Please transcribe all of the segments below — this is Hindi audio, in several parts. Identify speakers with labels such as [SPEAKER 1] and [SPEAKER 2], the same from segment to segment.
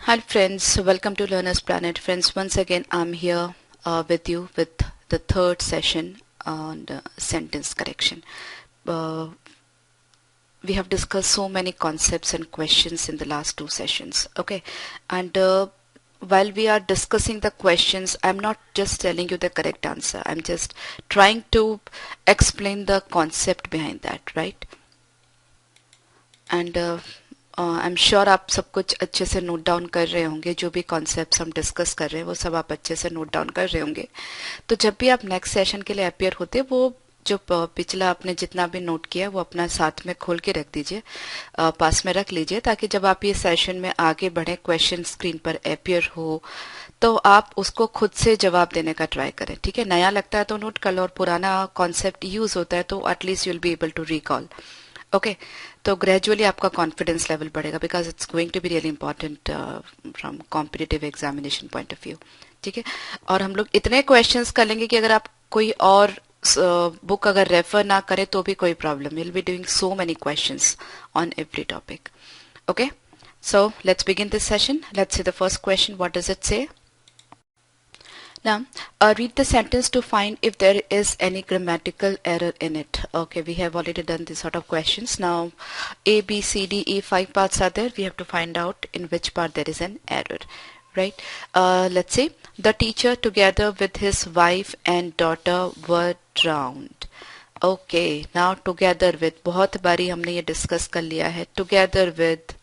[SPEAKER 1] Hi friends, welcome to Learner's Planet. Friends, once again I'm here with you with the third session on sentence correction. Uh, we have discussed so many concepts and questions in the last two sessions, okay? And while we are discussing the questions, I'm not just telling you the correct answer. I'm just trying to explain the concept behind that, right? And I am sure आप सब कुछ अच्छे से नोट डाउन कर रहे होंगे. जो भी कॉन्सेप्ट्स हम डिस्कस कर रहे हैं वो सब आप अच्छे से नोट डाउन कर रहे होंगे. तो जब भी आप नेक्स्ट सेशन के लिए अपियर होते वो जो पिछला आपने जितना भी नोट किया वो अपना साथ में खोल के रख दीजिए, पास में रख लीजिए, ताकि जब आप ये सेशन में आगे बढ़े क्वेश्चन स्क्रीन पर अपियर हो तो आप उसको खुद से जवाब देने का ट्राई करें. ठीक है, नया लगता है तो नोट कर लो, और पुराना कॉन्सेप्ट यूज होता है तो at least you will be able to recall. Okay, तो ग्रेजुअली आपका कॉन्फिडेंस लेवल बढ़ेगा, because it's going to be really important from competitive examination point of view. ठीक है, और हम लोग इतने क्वेश्चंस कर लेंगे कि अगर आप कोई और बुक अगर रेफर ना करें तो भी कोई problem. Will be doing so many questions on every topic. Okay, so let's begin this session. Let's see the first question. What does it say? Now, read the sentence to find if there is any grammatical error in it. Okay, we have already done this sort of questions. Now, A, B, C, D, E, 5 parts are there. We have to find out in which part there is an error, right? Let's say, the teacher together with his wife and daughter were drowned. Okay, now together with, बहुत बारी हमने ये discuss कर लिया है. Together with,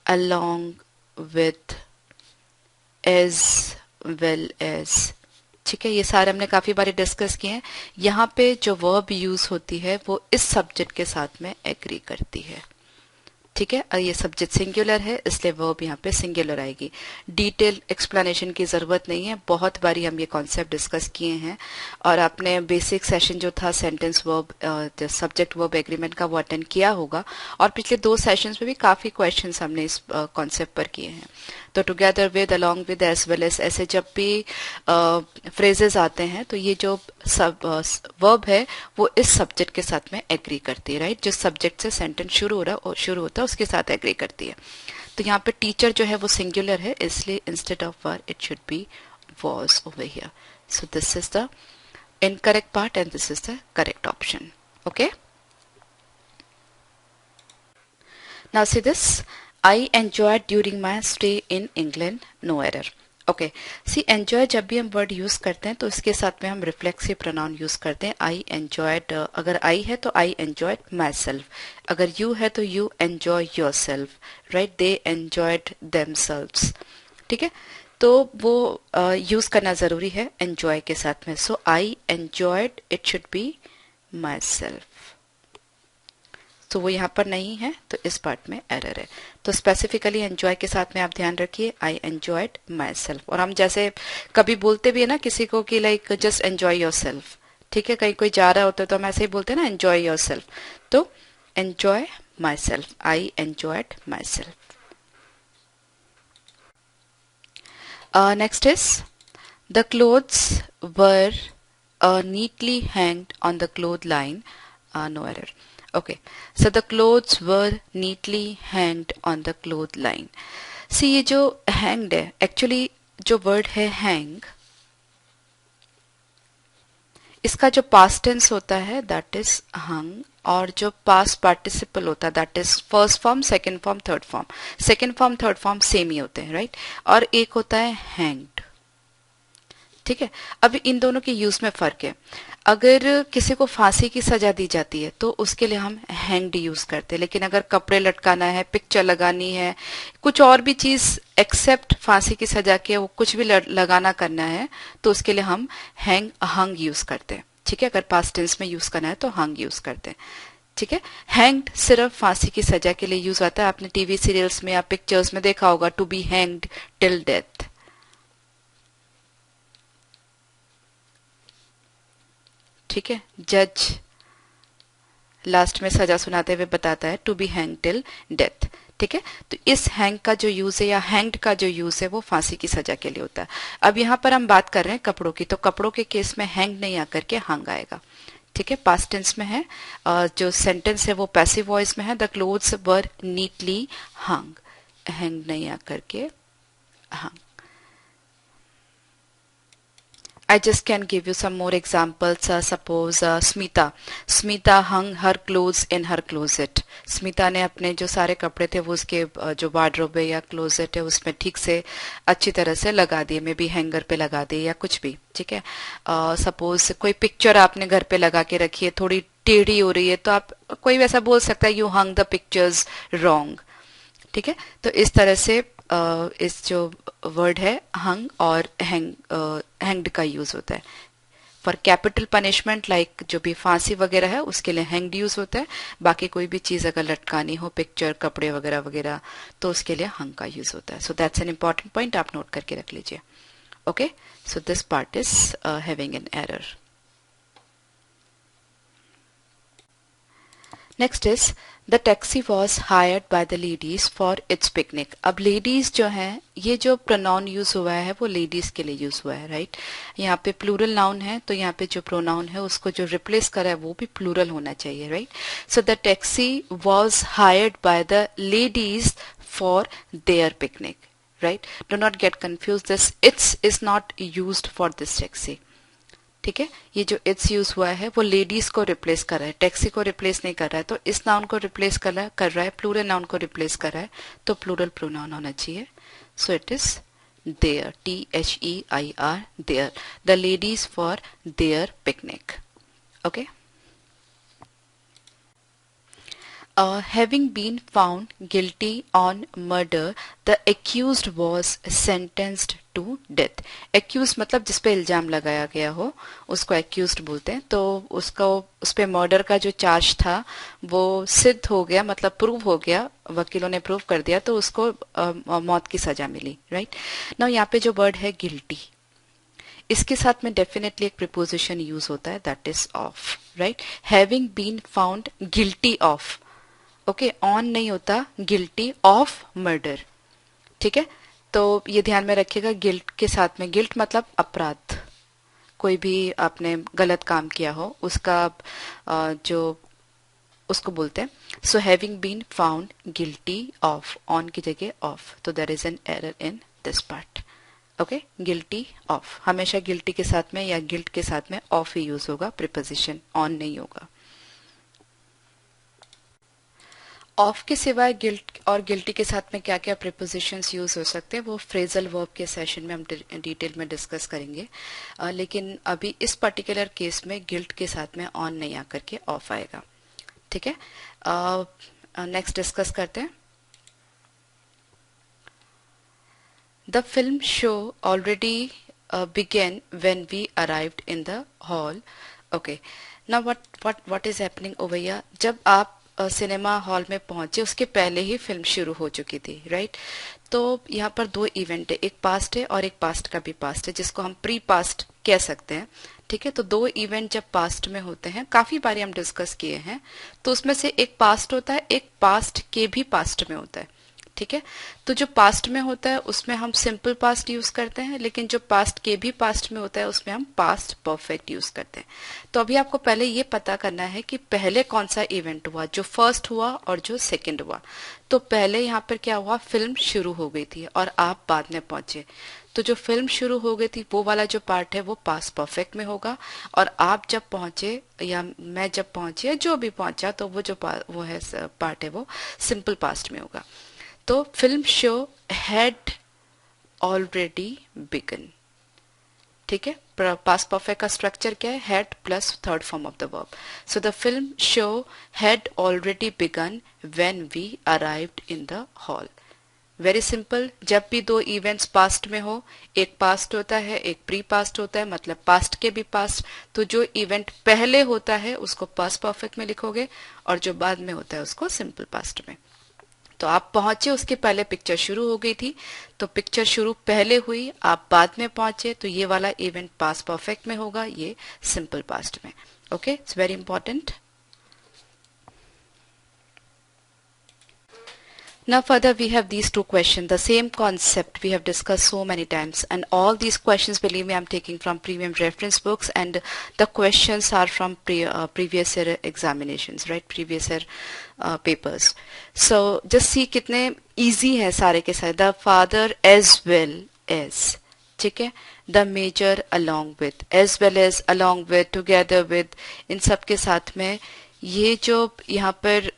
[SPEAKER 1] along with, as well as. ठीक है, ये सारे हमने काफी बारी डिस्कस किए हैं. यहाँ पे जो वर्ब यूज होती है वो इस सब्जेक्ट के साथ में एग्री करती है. ठीक है, और ये सब्जेक्ट सिंगुलर है इसलिए वर्ब यहाँ पे सिंगुलर आएगी. डिटेल एक्सप्लेनेशन की जरूरत नहीं है, बहुत बारी हम ये कॉन्सेप्ट डिस्कस किए हैं. और आपने बेसिक सेशन जो था sentence verb subject verb agreement का वो अटेंड किया होगा, और पिछले दो सेशंस में भी काफी क्वेश्चंस हमने इस कॉन्सेप्ट पर किए हैं. तो together with, along with, as well as, ऐसे जब भी फ्रेजेस आते हैं तो ये जो वर्ब है वो इस सब्जेक्ट के साथ में एग्री करती है. राइट, जिस सब्जेक्ट से सेंटेंस शुरू होता है उसके साथ एग्री करती है. तो यहाँ पे टीचर जो है वो सिंगुलर है, इसलिए instead of were it should be was over here. So this is the incorrect part and this is the correct option. Okay, now see this. I enjoyed during my stay in England. No error. Okay, see enjoy जब भी हम वर्ड यूज करते हैं तो इसके साथ में हम रिफ्लेक्सिव प्रोनाउन यूज करते हैं. आई एंजॉयड, अगर आई है तो आई एंजॉयड माई सेल्फ. अगर यू है तो you enjoy your self. Right, they enjoyed themselves. ठीक है, तो वो यूज करना जरूरी है एंजॉय के साथ में. So I enjoyed, it should be myself. तो वो यहाँ पर नहीं है तो इस पार्ट में एरर है. तो स्पेसिफिकली एंजॉय के साथ में आप ध्यान रखिए, आई एंजॉयड माई सेल्फ. और हम जैसे कभी बोलते भी है ना किसी को कि like just enjoy your self. ठीक है, कहीं कोई जा रहा होता है तो हम ऐसे ही बोलते हैं ना, एंजॉय योर सेल्फ. तो enjoy my self, I enjoyed my self. Next is the clothes were neatly hanged on the clothesline. No error. Okay, so the clothes were neatly hanged on the clothesline. See, ये जो hanged है, actually जो word है hang, इसका जो past tense होता है that is hung, और जो past participle होता है that is first form, second form, third form. second form, third form same ही होते हैं, right? और एक होता है hanged. ठीक है, अब इन दोनों के यूज में फर्क है. अगर किसी को फांसी की सजा दी जाती है तो उसके लिए हम हैंग्ड यूज करते हैं, लेकिन अगर कपड़े लटकाना है, पिक्चर लगानी है, कुछ और भी चीज एक्सेप्ट फांसी की सजा के वो कुछ भी लगाना करना है तो उसके लिए हम हंग यूज करते हैं. ठीक है, अगर पास्ट टेंस में यूज करना है तो हंग यूज करते हैं. ठीक है, हैंग्ड सिर्फ फांसी की सजा के लिए यूज होता है. आपने टीवी सीरियल्स में या पिक्चर्स में देखा होगा, to be hanged till death. ठीक है, जज लास्ट में सजा सुनाते हुए बताता है to be hang till death. ठीक है, तो इस हैंग का जो यूज है या हैंग्ड का जो यूज है वो फांसी की सजा के लिए होता है. अब यहाँ पर हम बात कर रहे हैं कपड़ों की, तो कपड़ों के केस में हैंग नहीं आकर के हंग आएगा. ठीक है, पास्ट टेंस में है. जो सेंटेंस है वो पैसिव वॉइस में है. The clothes were neatly hung. Hang नहीं आकर के hung. I just can give you some more examples. Suppose Smita hung her clothes in her closet. Smita ने अपने जो सारे कपड़े थे वो उसके जो वार्डरोब है या क्लोजेट है उसमें ठीक से अच्छी तरह से लगा दिए, मे बी हैंगर पे लगा दिए या कुछ भी, ठीक है. सपोज कोई पिक्चर आपने घर पे लगा के रखी है, थोड़ी टेढ़ी हो रही है, तो आप कोई वैसा बोल सकता है you hung the pictures wrong, ठीक है. तो इस तरह से इस जो वर्ड है हंग और हैंग्ड का यूज होता है. फॉर कैपिटल पनिशमेंट लाइक जो भी फांसी वगैरह है उसके लिए हैंग्ड यूज होता है. बाकी कोई भी चीज अगर लटकानी हो, पिक्चर, कपड़े वगैरह वगैरह, तो उसके लिए हंग का यूज होता है. So that's an important point, आप नोट करके रख लीजिए. Okay, so this part is having an error. Next is the taxi was hired by the ladies for its picnic. अब लेडीज जो है, ये जो प्रोनाउन यूज हुआ है वो लेडीज के लिए यूज हुआ है, राइट. यहाँ पे प्लूरल नाउन है, तो यहाँ पे जो प्रोनाउन है उसको जो रिप्लेस करा है वो भी प्लूरल होना चाहिए, right. So the taxi was hired by the ladies for their picnic, right. Do not get confuse, this it's is not used for this taxi, ठीक है. ये जो इट्स यूज हुआ है वो लेडीज को रिप्लेस कर रहा है, टैक्सी को रिप्लेस नहीं कर रहा है. तो इस नाउन को रिप्लेस कर रहा है, प्लूरल नाउन को रिप्लेस कर रहा है, तो प्लूरल प्रोनाउन होना चाहिए. So it is their, THEIR, their, the ladies for their picnic. Okay. Having been found guilty on murder, the accused was sentenced to death. Accused मतलब जिस पे इल्जाम लगाया गया हो उसको accused बोलते हैं. तो उसको उस पे मर्डर का जो चार्ज था वो सिद्ध हो गया, मतलब प्रूव हो गया, वकीलों ने प्रूव कर दिया, तो उसको मौत की सजा मिली, राइट. नाउ यहाँ पे जो वर्ड है गिल्टी, इसके साथ में डेफिनेटली एक प्रीपोजिशन यूज होता है, that is of, right. Having been found guilty of, okay, on नहीं होता, गिल्टी ऑफ मर्डर, ठीक है. तो ये ध्यान में रखिएगा, गिल्ट के साथ में, गिल्ट मतलब अपराध, कोई भी आपने गलत काम किया हो उसका जो उसको बोलते हैं. So having been found guilty of, on की जगह ऑफ, तो there is an error in this part. Okay, guilty of, हमेशा गिल्टी के साथ में या गिल्ट के साथ में ऑफ ही यूज होगा, प्रीपोजिशन ऑन नहीं होगा. ऑफ के सिवाय गिल्ट और गिल्टी के साथ में क्या क्या प्रीपोजिशंस यूज हो सकते हैं वो फ्रेजल वर्ब के सेशन में हम डिटेल में डिस्कस करेंगे. लेकिन अभी इस पर्टिकुलर केस में गिल्ट के साथ में ऑन नहीं आकर के ऑफ आएगा, ठीक है. नेक्स्ट डिस्कस करते हैं. The film show already began when we arrived in the hall. Okay, now what is happening over here? जब आप सिनेमा हॉल में पहुंचे उसके पहले ही फिल्म शुरू हो चुकी थी, राइट. तो यहाँ पर दो इवेंट है, एक पास्ट है और एक पास्ट का भी पास्ट है, जिसको हम प्री पास्ट कह सकते हैं, ठीक है. तो दो इवेंट जब पास्ट में होते हैं, काफी बारी हम डिस्कस किए हैं, तो उसमें से एक पास्ट होता है, एक पास्ट के भी पास्ट में होता है, ठीक है. तो जो पास्ट में होता है उसमें हम सिंपल पास्ट यूज करते हैं, लेकिन जो पास्ट के भी पास्ट में होता है उसमें हम पास्ट परफेक्ट यूज करते हैं. तो अभी आपको पहले ये पता करना है कि पहले कौन सा इवेंट हुआ, जो फर्स्ट हुआ और जो सेकंड हुआ. तो पहले यहाँ पर क्या हुआ, फिल्म शुरू हो गई थी और आप बाद में पहुंचे. तो जो फिल्म शुरू हो गई थी वो वाला जो पार्ट है वो पास्ट परफेक्ट में होगा, और आप जब पहुंचे या मैं जब पहुंची या जो भी पहुंचा, तो वो जो वो है पार्ट है वो सिंपल पास्ट में होगा. तो film show had already begun, ठीक है. पास्ट परफेक्ट का स्ट्रक्चर क्या है, had plus third form of the verb. So the film show had already begun when we arrived in the hall. Very simple, जब भी दो इवेंट्स पास्ट में हो, एक पास्ट होता है एक प्री पास्ट होता है, मतलब पास्ट के भी पास्ट. तो जो इवेंट पहले होता है उसको पास्ट परफेक्ट में लिखोगे और जो बाद में होता है उसको सिंपल पास्ट में. तो आप पहुंचे उसके पहले पिक्चर शुरू हो गई थी, तो पिक्चर शुरू पहले हुई, आप बाद में पहुंचे, तो ये वाला इवेंट पास्ट परफेक्ट में होगा, ये सिंपल पास्ट में. Okay, it's very important. Now further we have these two questions, the same concept we have discussed so many times, and all these questions, believe me, I'm taking from premium reference books, and the questions are from previous year examinations, right, previous year papers. So just see कितने easy है सारे के सारे. The father as well as, ठीक है, the major along with, as well as, along with, together with, इन सब के साथ में ये जो यहाँ पर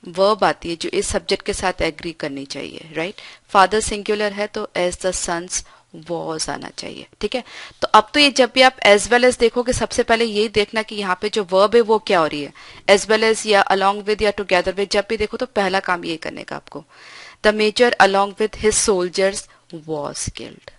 [SPEAKER 1] वर्ब आती है जो इस सब्जेक्ट के साथ एग्री करनी चाहिए, राइट. फादर सिंगुलर है तो एज द सन्स वॉज आना चाहिए, ठीक है. तो अब तो ये जब भी आप एज वेल एज देखोगे, सबसे पहले यही देखना कि यहाँ पे जो वर्ब है वो क्या हो रही है, एज वेल एज या अलोंग विद या टुगेदर विद. जब भी देखो तो पहला काम यही करने का आपको. The major along with his soldiers was killed,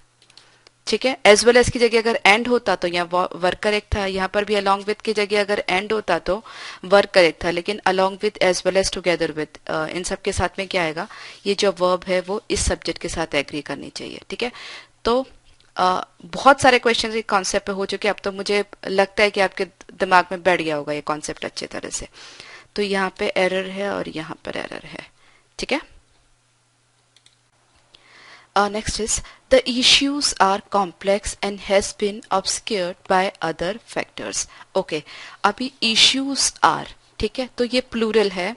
[SPEAKER 1] ठीक है. एज वेल एज की जगह अगर एंड होता तो यहाँ वर्क करेक्ट था, यहाँ पर भी अलोंग विद की जगह अगर एंड होता तो वर्क करेक्ट था, लेकिन along with, as well as, together with, इन सब के साथ में क्या आएगा, ये जो वर्ब है वो इस सब्जेक्ट के साथ एग्री करनी चाहिए, ठीक है. तो बहुत सारे क्वेश्चन इस कॉन्सेप्ट पे हो चुके, अब तो मुझे लगता है कि आपके दिमाग में बैठ गया होगा ये कॉन्सेप्ट अच्छे तरह से. तो यहाँ पे एरर है और यहाँ पर एरर है, ठीक है. Next is the issues are complex and has been obscured by other factors. Okay, अभी issues are, ठीक है, तो ये प्लूरल है,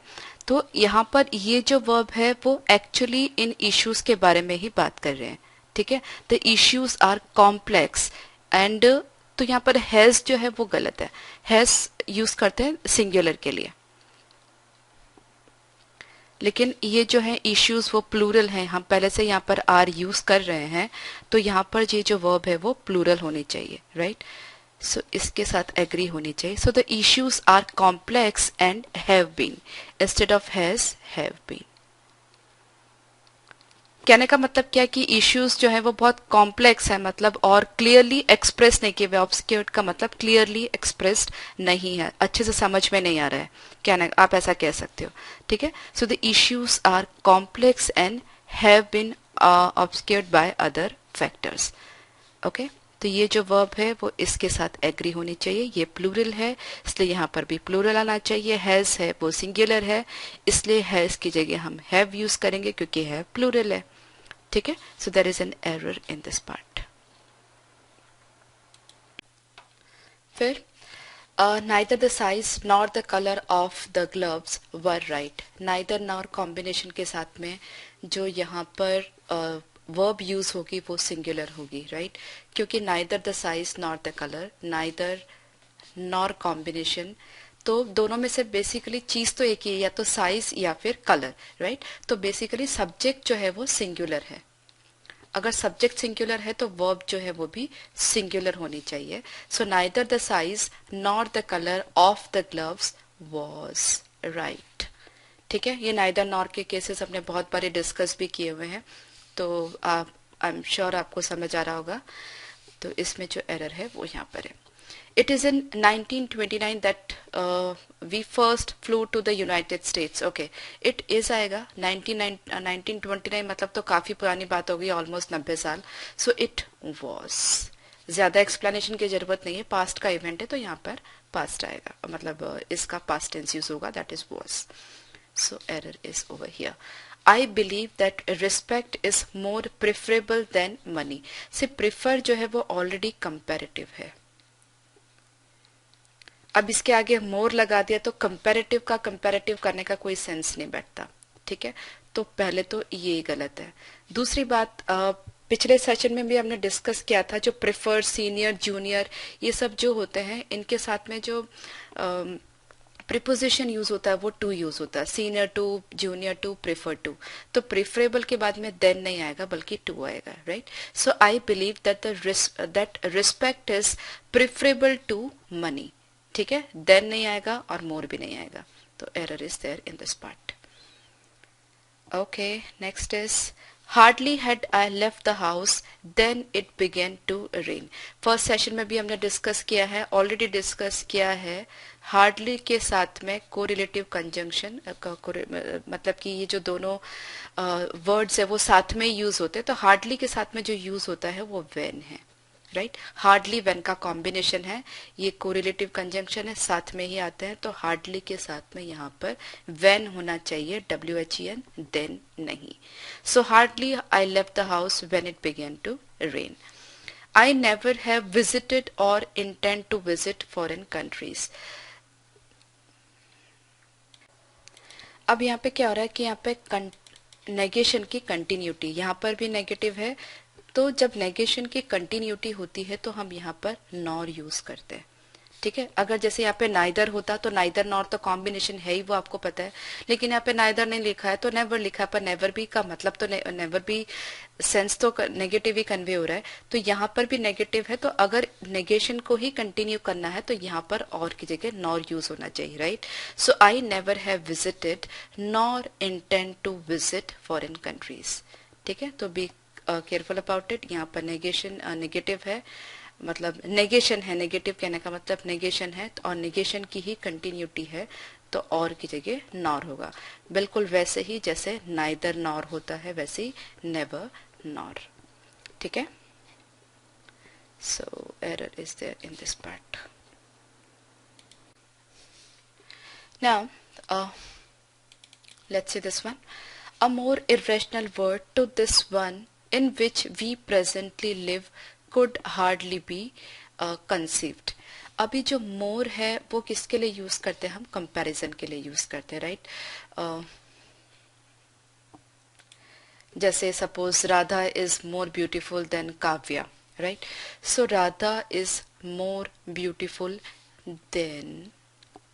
[SPEAKER 1] तो यहाँ पर ये जो वर्ब है वो एक्चुअली इन इश्यूज के बारे में ही बात कर रहे हैं, ठीक है. the issues are complex and तो यहाँ पर has जो है वो गलत है, has यूज करते हैं सिंगुलर के लिए, लेकिन ये जो है इश्यूज वो प्लूरल हैं. हम पहले से यहाँ पर आर यूज कर रहे हैं, तो यहाँ पर ये जो वर्ब है वो प्लूरल होनी चाहिए, राइट. सो इसके साथ एग्री होनी चाहिए. So the issues are complex and have been instead of has have been. कहने का मतलब क्या है कि इश्यूज जो है वो बहुत कॉम्प्लेक्स है, मतलब और क्लियरली एक्सप्रेस नहीं किए हुए. ऑब्सक्योर्ड का मतलब क्लियरली एक्सप्रेस्ड नहीं है, अच्छे से समझ में नहीं आ रहा है, कहना आप ऐसा कह सकते हो, ठीक है. So the issues are complex and have been obscured by other factors. Okay, तो ये जो वर्ब है वो इसके साथ एग्री होनी चाहिए. ये प्लूरल है इसलिए यहाँ पर भी प्लूरल आना चाहिए. हैज है वो सिंगुलर है इसलिए हैज की जगह हम हैव यूज करेंगे क्योंकि हैव प्लूरल है, ठीक है. So there is an error in this part. फिर neither the size nor the colour of the gloves were right. Neither nor combination के साथ में जो यहाँ पर वर्ब यूज होगी वो सिंगुलर होगी, राइट. क्योंकि neither the size nor the colour, neither nor combination, तो दोनों में से बेसिकली चीज तो एक ही है, या तो साइज या फिर कलर, राइट. तो बेसिकली सब्जेक्ट जो है वो सिंगुलर है. अगर सब्जेक्ट सिंगुलर है तो वर्ब जो है वो भी सिंगुलर होनी चाहिए. So neither the size nor the colour of the gloves was right, ठीक है. ये नाइदर नॉर के केसेस हमने बहुत बार डिस्कस भी किए हुए हैं, तो आप आई एम श्योर आपको समझ आ रहा होगा. तो इसमें जो एरर है वो यहाँ पर है. It is in 1929 that we first flew to the United States. Okay, it is आएगा 1929 मतलब तो काफी पुरानी बात होगी, ऑलमोस्ट 90 साल. So it was. ज्यादा एक्सप्लेनेशन की जरूरत नहीं है, पास्ट का इवेंट है तो यहाँ पर पास्ट आएगा, मतलब इसका पास्ट टेंस यूज होगा, that is was. So error is over here. I believe that respect is more preferable than money. से prefer जो है वो ऑलरेडी कंपैरेटिव है. अब इसके आगे मोर लगा दिया तो कंपैरेटिव का कंपैरेटिव करने का कोई सेंस नहीं बैठता, ठीक है. तो पहले तो ये गलत है. दूसरी बात, पिछले सेशन में भी हमने डिस्कस किया था, जो प्रेफर, सीनियर, जूनियर, ये सब जो होते हैं इनके साथ में जो प्रीपोजिशन यूज होता है वो टू यूज होता है. Senior to, junior to, prefer to. तो प्रेफरेबल के बाद में देन नहीं आएगा बल्कि टू आएगा, right. So I believe that respect is preferable to money, ठीक है. देन नहीं आएगा और मोर भी नहीं आएगा, तो error is there in this part. Okay, next is hardly had I left the house then it began to rain. First session में भी हमने डिस्कस किया है, ऑलरेडी डिस्कस किया है. हार्डली के साथ में कोरिलेटिव कंजंक्शन, मतलब कि ये जो दोनों वर्ड्स है वो साथ में यूज होते हैं, तो हार्डली के साथ में जो यूज होता है वो व्हेन है, राइट। हार्डली व्हेन का कॉम्बिनेशन है, ये कोरिलेटिव कंजंक्शन है, साथ में ही आते हैं, तो हार्डली के साथ में यहाँ पर व्हेन होना चाहिए, WHEN, देन नहीं। So hardly I left the house when it began to rain. I never have visited or intend to visit foreign countries. अब यहाँ पे क्या हो रहा है कि यहाँ पे नेगेशन की कंटिन्यूटी, यहाँ पर भी नेगेटिव है, तो जब नेगेशन की कंटिन्यूटी होती है तो हम यहाँ पर नॉर यूज करते हैं, ठीक है। अगर जैसे यहाँ पे नाइदर होता तो नाइदर नॉर तो कॉम्बिनेशन है ही, वो आपको पता है, लेकिन यहाँ पे नाइदर नहीं लिखा है तो नेवर लिखा है, पर नेवर भी का मतलब तो नेवर भी सेंस तो नेगेटिव ही कन्वे हो रहा है, तो यहाँ पर भी नेगेटिव है, तो अगर नेगेशन को ही कंटिन्यू करना है तो यहाँ पर और की जगह नॉर यूज होना चाहिए, right. So I never have visited nor intend to visit foreign countries, ठीक है। तो बी केयरफुल अबाउट इट। यहाँ पर नेगेशन नेगेटिव है, मतलब नेगेशन है, नेगेटिव कहने का मतलब नेगेशन है, और नेगेशन की ही कंटिन्यूटी है, तो और की जगह नॉर होगा, बिल्कुल वैसे ही जैसे नाइदर नॉर होता है, वैसे ही नेवर नॉर, ठीक है। So error is there in this part. Now let's see this one. A more irrational word to this one in which we presently live could hardly be conceived. अभी जो more है वो किसके लिए यूज करते हैं हम? कंपैरिजन के लिए यूज करते हैं, राइट। जैसे suppose Radha is more beautiful then Kavya, right. So Radha is more beautiful then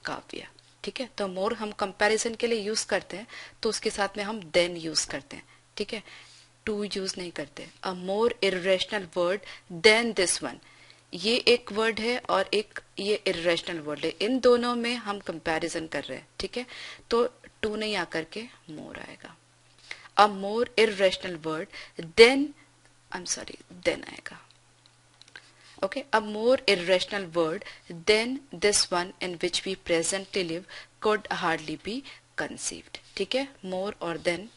[SPEAKER 1] Kavya, ठीक है। तो मोर हम कंपैरिजन के लिए यूज करते हैं, तो उसके साथ में हम देन यूज करते हैं, ठीक है, टू यूज नहीं करते। A more irrational word than this one, ये एक वर्ड है और एक ये इरेशनल वर्ड है, इन दोनों में हम कंपैरिजन कर रहे हैं, ठीक है, तो टू नहीं आकर के मोर आएगा। A more irrational word than, I am sorry, then आएगा, okay. A more irrational word than this one in which we presently live could hardly be conceived, ठीक है। more और then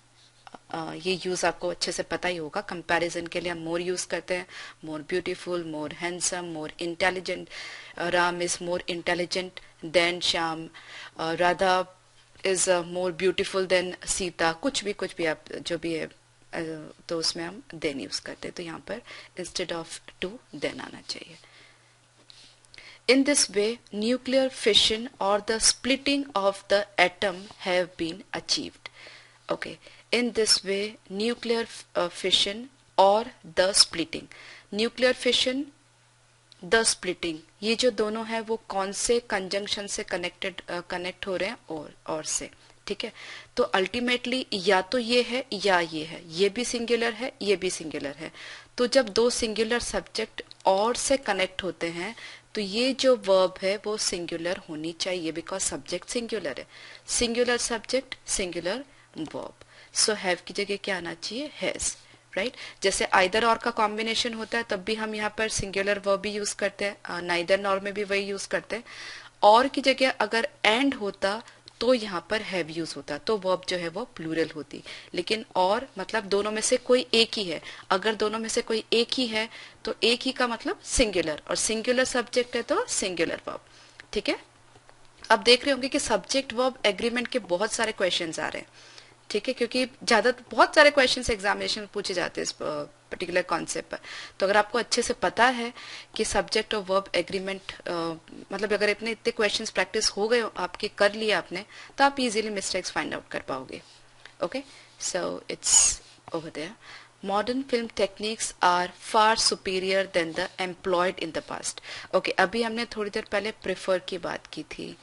[SPEAKER 1] ये यूज आपको अच्छे से पता ही होगा। कंपैरिजन के लिए हम मोर यूज करते हैं, more beautiful, more handsome, more intelligent. Ram is more intelligent then Shyam, Radha is more beautiful then Sita, कुछ भी आप जो भी है, तो उसमें हम देन यूज करते हैं, तो यहाँ पर इंस्टेड ऑफ टू देन आना चाहिए। In this way nuclear fission और the splitting of the atom have been achieved, okay. In this way nuclear fission और the splitting, nuclear fission, the splitting, ये जो दोनों है वो कौन से कंजंक्शन से कनेक्ट हो रहे हैं? और से, ठीक है। तो अल्टीमेटली या तो ये है या ये है, ये भी सिंगुलर है, ये भी सिंगुलर है, तो जब दो सिंगुलर सब्जेक्ट और से कनेक्ट होते हैं तो ये जो वर्ब है वो सिंगुलर होनी चाहिए, बिकॉज सब्जेक्ट सिंगुलर है, singular subject singular verb. So have की जगह क्या आना चाहिए? Has, right. जैसे आइदर और का कॉम्बिनेशन होता है तब भी हम यहाँ पर सिंगुलर वर्ब भी यूज करते हैं, नाइदर नॉर में भी वही यूज करते हैं। और की जगह अगर एंड होता तो यहाँ पर हैव यूज होता, तो वर्ब जो है वो प्लूरल होती, लेकिन और मतलब दोनों में से कोई एक ही है, अगर दोनों में से कोई एक ही है तो एक ही का मतलब सिंगुलर, और सिंगुलर सब्जेक्ट है तो सिंगुलर वर्ब, ठीक है। अब देख रहे होंगे कि सब्जेक्ट वर्ब एग्रीमेंट के बहुत सारे क्वेश्चंस आ रहे हैं, ठीक है, क्योंकि बहुत सारे क्वेश्चंस एग्जामिनेशन में पूछे जाते हैं इस पर्टिकुलर कॉन्सेप्ट पर। तो अगर आपको अच्छे से पता है कि सब्जेक्ट और वर्ब एग्रीमेंट, मतलब अगर इतने क्वेश्चंस प्रैक्टिस हो गए आपके, कर लिए आपने, तो आप इजीली मिस्टेक्स फाइंड आउट कर पाओगे, okay. So it's over there. Modern film techniques are far superior than the employed in the past, okay. अभी हमने थोड़ी देर पहले प्रेफर की बात की थी,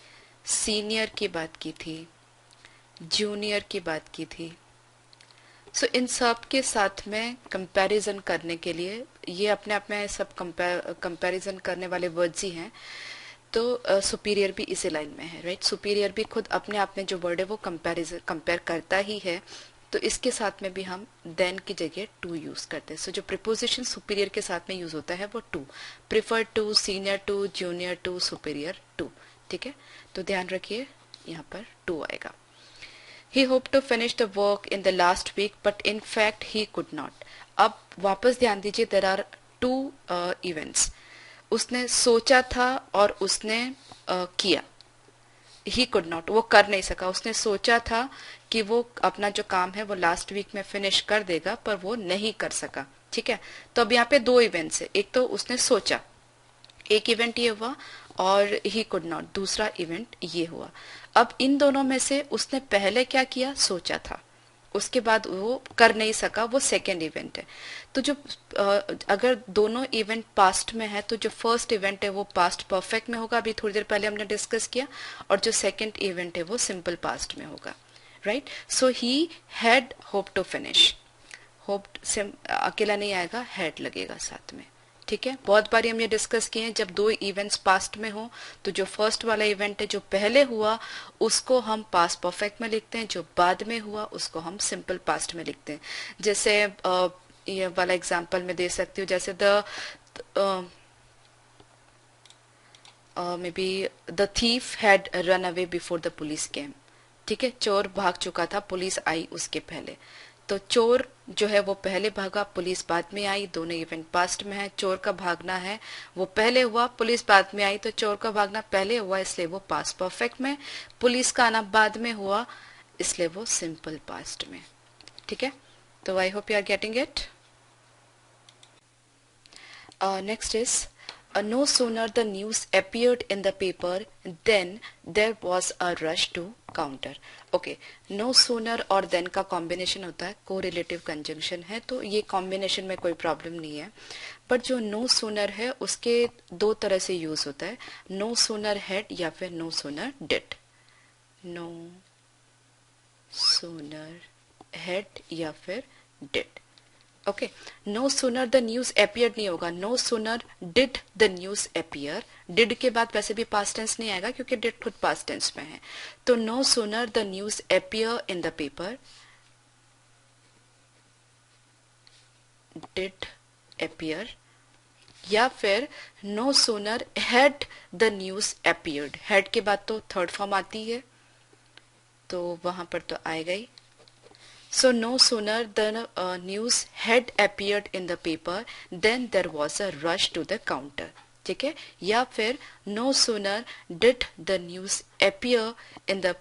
[SPEAKER 1] सीनियर की बात की थी, जूनियर की बात की थी। सो इन सब के साथ में कंपैरिजन करने के लिए, ये अपने आप में सब कंपैरिजन करने वाले वर्ड्स ही हैं, तो सुपीरियर भी इसी लाइन में है, राइट। सुपीरियर भी खुद अपने आप में जो वर्ड है वो कंपेयर करता ही है, तो इसके साथ में भी हम देन की जगह टू यूज करते हैं। सो जो प्रीपोजिशन सुपीरियर के साथ में यूज होता है वो to, prefer to, senior to, junior to, superior to, ठीक है। तो ध्यान रखिए यहाँ पर टू आएगा। He hoped to finish the work in the last week, but in fact he could not. अब वापस ध्यान दीजिए, there are टू इवेंट्स, उसने सोचा था और उसने किया। ही कुड नॉट, वो कर नहीं सका। उसने सोचा था कि वो अपना जो काम है वो लास्ट वीक में फिनिश कर देगा, पर वो नहीं कर सका। ठीक है, तो अब यहाँ पे दो इवेंट्स है, एक तो उसने सोचा, एक इवेंट ये हुआ, और ही कुड नॉट, दूसरा इवेंट ये हुआ। अब इन दोनों में से उसने पहले क्या किया, सोचा था, उसके बाद वो कर नहीं सका, वो सेकेंड इवेंट है। तो जो अगर दोनों इवेंट पास्ट में है तो जो फर्स्ट इवेंट है वो पास्ट परफेक्ट में होगा, अभी थोड़ी देर पहले हमने डिस्कस किया, और जो सेकेंड इवेंट है वो सिंपल पास्ट में होगा। Right, so he had hope to finish, hope अकेला नहीं आएगा, हैड लगेगा साथ में। ठीक है, बहुत बारी हम ये डिस्कस किए हैं, जब दो इवेंट्स पास्ट में हो तो जो फर्स्ट वाला इवेंट है जो पहले हुआ उसको हम पास्ट परफेक्ट में लिखते हैं, जो बाद में हुआ उसको हम सिंपल पास्ट में लिखते हैं। जैसे ये वाला एग्जांपल मैं दे सकती हूँ, जैसे may be the thief had run away before the police केम। ठीक है, चोर भाग चुका था, पुलिस आई उसके पहले। तो चोर जो है वो पहले भागा, पुलिस बाद में आई, दोनों इवेंट पास्ट में है। चोर का भागना है वो पहले हुआ, पुलिस बाद में आई, तो चोर का भागना पहले हुआ इसलिए वो पास्ट परफेक्ट में, पुलिस का आना बाद में हुआ इसलिए वो सिंपल पास्ट में। ठीक है, तो I hope you are getting it. Next is no sooner the news appeared in the paper then there was a rush to counter. Okay, no sooner और then का कॉम्बिनेशन होता है, कोरिलेटिव कंजंक्शन है, तो ये कॉम्बिनेशन में कोई प्रॉब्लम नहीं है। बट जो no sooner है उसके दो तरह से यूज होता है, no sooner had या फिर no sooner did। no sooner had या फिर did। Okay, no sooner the news appear नहीं होगा, no sooner did the news appear. Did के बाद वैसे भी पास्ट टेंस नहीं आएगा क्योंकि डिड खुद पास्ट टेंस में है। तो no sooner the news appear in the paper, did appear, या फिर no sooner had the news appeared. Had के बाद तो थर्ड फॉर्म आती है तो वहां पर तो आएगा ही। So no sooner the news had appeared in the paper then there was a rush to the counter। ठीक है, या फिर no sooner did the news appear in the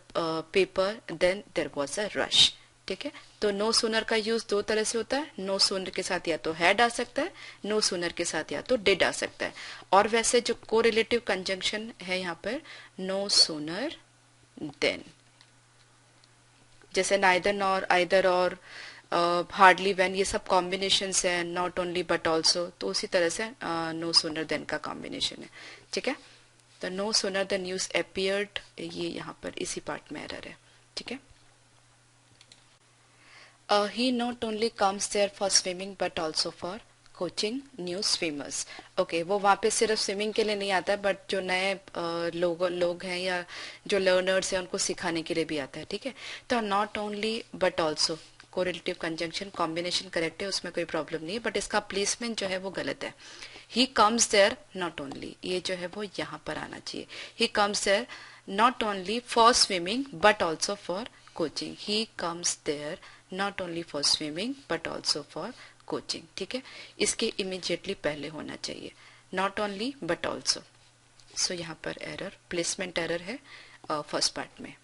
[SPEAKER 1] paper then there was a rush। ठीक है, तो no sooner का यूज दो तरह से होता है, no sooner के साथ या तो had आ सकता है, no sooner के साथ या तो did आ सकता है। और वैसे जो कोरिलेटिव कंजंक्शन है यहाँ पर no sooner then, जैसे नाइदर नॉर, आइदर और, हार्डली व्हेन, ये सब कॉम्बिनेशन है, नॉट ओनली बट ऑल्सो, तो उसी तरह से नो सूनर देन का कॉम्बिनेशन है। ठीक है, तो no sooner the news appeared, ये यहाँ पर इसी पार्ट में एरर है। ठीक है, he not only comes there for swimming but also for coaching new swimmers. Okay, वो वहाँ पे सिर्फ स्विमिंग के लिए नहीं आता है, बट जो नए लोग हैं या जो लर्नर्स हैं उनको सिखाने के लिए भी आता है। ठीक है, तो not only but also, correlative conjunction combination correct है, उसमें कोई प्रॉब्लम नहीं है, बट इसका प्लेसमेंट जो है वो गलत है। He comes there not only, ये जो है वो यहाँ पर आना चाहिए। He comes there not only for swimming but also for coaching. He comes there not only for swimming but also for coaching. ठीक है, इसके इमीडिएटली पहले होना चाहिए, not only but also. So यहाँ पर एरर, प्लेसमेंट एरर है फर्स्ट पार्ट में।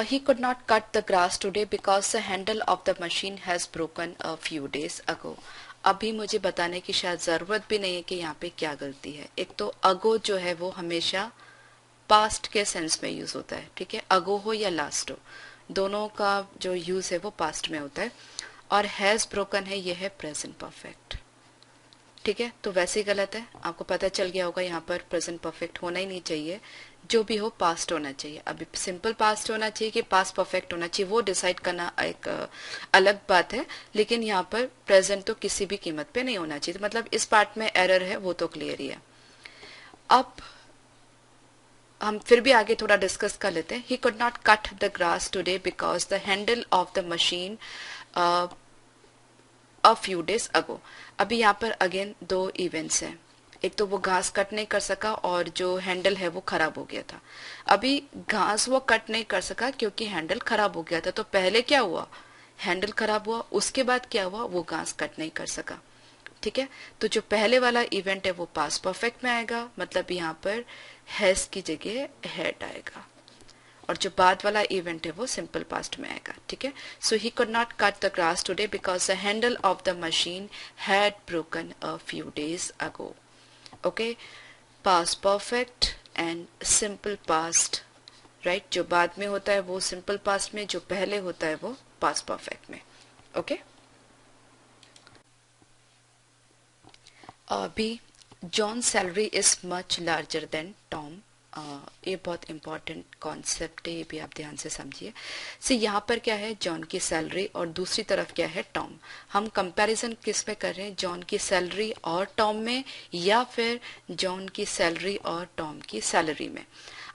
[SPEAKER 1] He could not cut the grass today because the handle of the machine has broken a few days ago। अभी मुझे बताने की शायद जरूरत भी नहीं है कि यहाँ पे क्या गलती है। एक तो अगो जो है वो हमेशा पास्ट के सेंस में यूज होता है। ठीक है, अगो हो या लास्ट हो, दोनों का जो यूज है वो पास्ट में होता है। और हैज ब्रोकन है, ये है प्रेजेंट परफेक्ट। ठीक है, तो वैसे ही गलत है, आपको पता चल गया होगा यहाँ पर प्रेजेंट परफेक्ट होना ही नहीं चाहिए, जो भी हो पास्ट होना चाहिए। अभी सिंपल पास्ट होना चाहिए कि पास्ट परफेक्ट होना चाहिए, वो डिसाइड करना एक अलग बात है, लेकिन यहाँ पर प्रेजेंट तो किसी भी कीमत पे नहीं होना चाहिए। तो मतलब इस पार्ट में एरर है, वो तो क्लियर ही है। अब हम फिर भी आगे थोड़ा डिस्कस कर लेते हैं। ही could not cut the grass today because the handle of the machine a few days अगो। अभी यहाँ पर अगेन दो इवेंट्स हैं, एक तो वो घास कट नहीं कर सका और जो हैंडल है वो खराब हो गया था। अभी घास वो कट नहीं कर सका क्योंकि हैंडल खराब हो गया था, तो पहले क्या हुआ हैंडल खराब हुआ, उसके बाद क्या हुआ, वो घास कट नहीं कर सका। ठीक है, तो जो पहले वाला इवेंट है वो पास्ट परफेक्ट में आएगा, मतलब यहाँ पर हैज की जगह हैड आएगा, और जो बाद वाला इवेंट है वो सिंपल पास्ट में आएगा। ठीक है, so he could not cut the grass today because the handle of the machine had broken a few days ago. Okay, past perfect and simple past, right, जो बाद में होता है वो सिंपल पास्ट में, जो पहले होता है वो पास्ट परफेक्ट में। ओके, अभी John salary is much larger than Tom. ये बहुत इंपॉर्टेंट कॉन्सेप्ट है, ये भी आप ध्यान से समझिए। से यहाँ पर क्या है, जॉन की सैलरी और दूसरी तरफ क्या है, टॉम। हम कंपैरिजन किस में कर रहे हैं, जॉन की सैलरी और टॉम में, या फिर जॉन की सैलरी और टॉम की सैलरी में।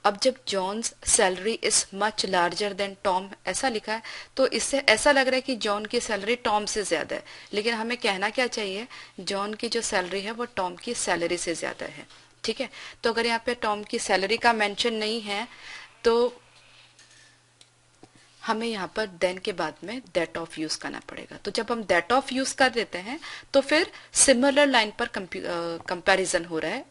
[SPEAKER 1] अब जब John's salary is much larger than Tom ऐसा लिखा है, तो इससे ऐसा लग रहा है कि जॉन की सैलरी टॉम से ज्यादा है, लेकिन हमें कहना क्या चाहिए, जॉन की जो सैलरी है वो टॉम की सैलरी से ज्यादा है। ठीक है, तो अगर यहाँ पे टॉम की सैलरी का मेंशन नहीं है तो हमें यहाँ पर देन के बाद में दैट ऑफ यूज करना पड़ेगा। तो जब हम दैट ऑफ यूज कर देते हैं तो फिर सिमिलर लाइन पर कंपैरिजन हो रहा है,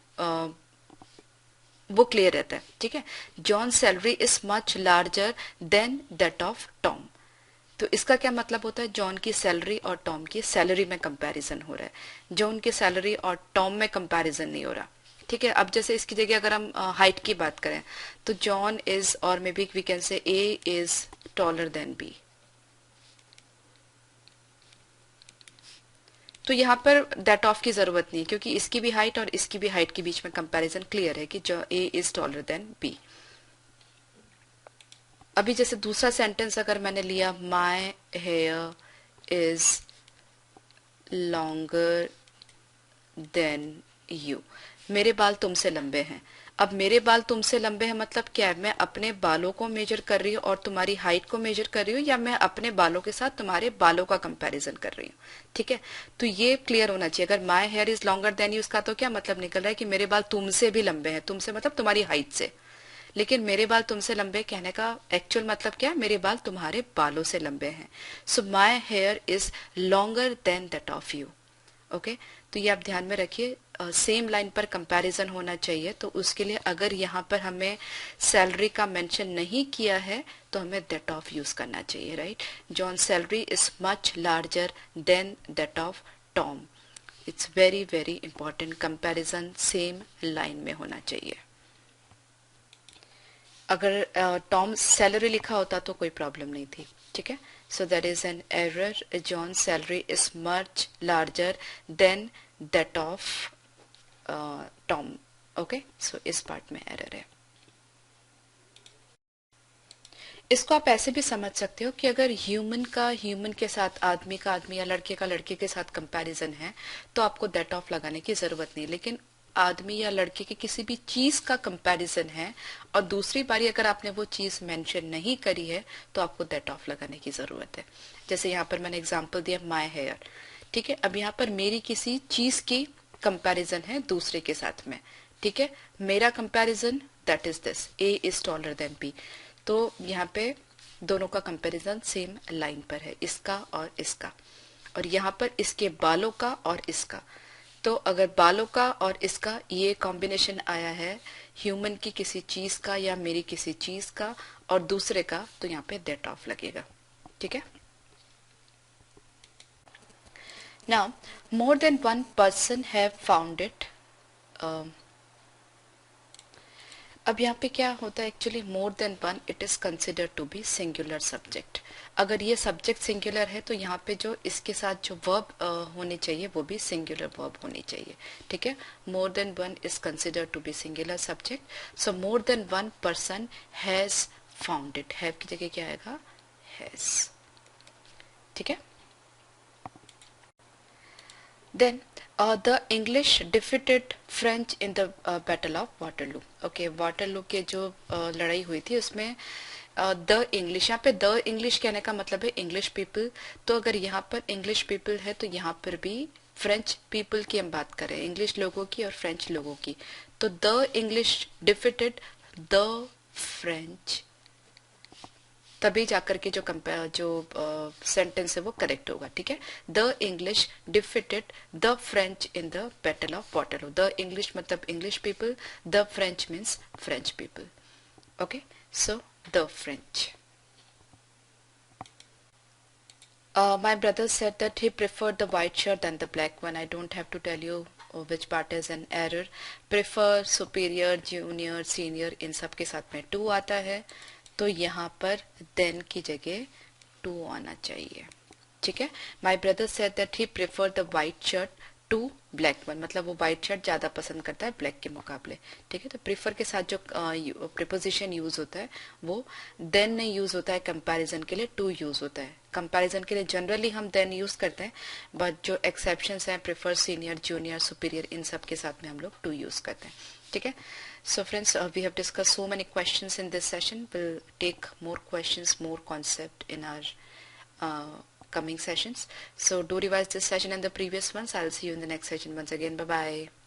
[SPEAKER 1] वो क्लियर रहता है। ठीक है, John salary is much larger than that of Tom, तो इसका क्या मतलब होता है, जॉन की सैलरी और टॉम की सैलरी में कंपैरिजन हो रहा है, जॉन की सैलरी और टॉम में कंपैरिजन नहीं हो रहा। ठीक है, अब जैसे इसकी जगह अगर हम हाइट की बात करें तो जॉन इज, और may be we can say A is taller than B, तो यहाँ पर दैट ऑफ की जरूरत नहीं, क्योंकि इसकी भी हाइट और इसकी भी हाइट के बीच में कंपैरिजन क्लियर है कि जो ए इज टॉलर देन बी। अभी जैसे दूसरा सेंटेंस अगर मैंने लिया, माई hair is longer then you, मेरे बाल तुमसे लंबे हैं। अब मेरे बाल तुमसे लंबे हैं मतलब क्या है, मैं अपने बालों को मेजर कर रही हूँ और तुम्हारी हाइट को मेजर कर रही हूँ, या मैं अपने बालों के साथ तुम्हारे बालों का कंपैरिजन कर रही हूँ। ठीक है, तो ये क्लियर होना चाहिए। अगर माई hair is longer then you, उसका तो क्या मतलब निकल रहा है कि मेरे बाल तुमसे भी लंबे हैं, तुमसे मतलब तुम्हारी हाइट से। लेकिन मेरे बाल तुमसे लंबे कहने का एक्चुअल मतलब क्या है, मेरे बाल तुम्हारे बालों से लंबे हैं। So my hair is longer than that of you. Okay, तो ये आप ध्यान में रखिए, सेम लाइन पर कंपैरिजन होना चाहिए, तो उसके लिए अगर यहाँ पर हमें सैलरी का मेंशन नहीं किया है तो हमें दैट ऑफ यूज करना चाहिए, right. John salary is much larger than that of Tom. It's very very important, comparison same line में होना चाहिए। अगर टॉम सैलरी लिखा होता तो कोई प्रॉब्लम नहीं थी। ठीक है, so that is an error, John salary is much larger than that of Tom. Okay, so इस पार्ट में एरर है। इसको आप ऐसे भी समझ सकते हो कि अगर ह्यूमन का ह्यूमन के साथ, आदमी का आदमी या लड़के का लड़के के साथ कंपैरिजन है तो आपको दैट ऑफ लगाने की जरूरत नहीं, लेकिन आदमी या लड़के की किसी भी चीज का कंपैरिजन है और दूसरी बारी अगर आपने वो चीज मेंशन नहीं करी है तो आपको दैट ऑफ लगाने की जरूरत है। जैसे यहाँ पर मैंने एग्जांपल दिया माय हेयर। ठीक है, अब यहाँ पर मेरी किसी चीज की कंपैरिजन है दूसरे के साथ में। ठीक है, मेरा comparison that is this, A is taller than B, तो यहाँ पे दोनों का कंपैरिजन सेम लाइन पर है, इसका और इसका, और यहाँ पर इसके बालों का और इसका। तो अगर बालों का और इसका ये कॉम्बिनेशन आया है ह्यूमन की किसी चीज का या मेरी किसी चीज का और दूसरे का, तो यहाँ पे दैट ऑफ लगेगा। ठीक है, now more than one person have found it. अब यहाँ पे क्या होता है, actually more than one it is considered to be singular subject. अगर ये सब्जेक्ट सिंगुलर है तो यहाँ पे जो इसके साथ जो वर्ब होने चाहिए वो भी सिंगुलर वर्ब होनी चाहिए। ठीक है, more than one is considered to be singular subject, so more than one person has found it, have की जगह क्या आएगा, हैज। ठीक है, then the English defeated French in the battle of Waterloo. Okay, Waterloo के जो लड़ाई हुई थी उसमें द इंग्लिश, यहाँ पे द इंग्लिश कहने का मतलब है इंग्लिश पीपल, तो अगर यहाँ पर इंग्लिश पीपल है तो यहाँ पर भी फ्रेंच पीपल की हम बात करें, इंग्लिश लोगों की और फ्रेंच लोगों की, तो the English defeated the French तभी जाकर के जो सेंटेंस है वो करेक्ट होगा, ठीक है। The English defeated the French in the battle of Waterloo. The English मतलब English people, the French means French people. Okay, so the French. My brother said that he preferred the white shirt than the black one. I don't have to tell you which part is an error. Prefer, superior, junior, senior, इन सब के साथ में to आता है, तो यहाँ पर then की जगह to आना चाहिए, ठीक है। My brother said that he preferred the white shirt to black one, मतलब वो व्हाइट शर्ट ज्यादा पसंद करता है ब्लैक के मुकाबले, ठीक है। तो प्रेफर के साथ जो प्रीपोजिशन यूज होता है वो देन नहीं यूज होता है, कंपैरिजन के लिए टू यूज होता है। कंपैरिजन के लिए जनरली हम देन यूज करते हैं, बट जो एक्सेप्शंस हैं प्रेफर, सीनियर, जूनियर, सुपीरियर, इन सब के साथ में हम लोग टू यूज करते हैं, ठीक है। So friends, we have discussed so many questions in this session. We'll take more questions, more concept in our coming sessions. So do revise this session and the previous ones. I'll see you in the next session once again. Bye bye.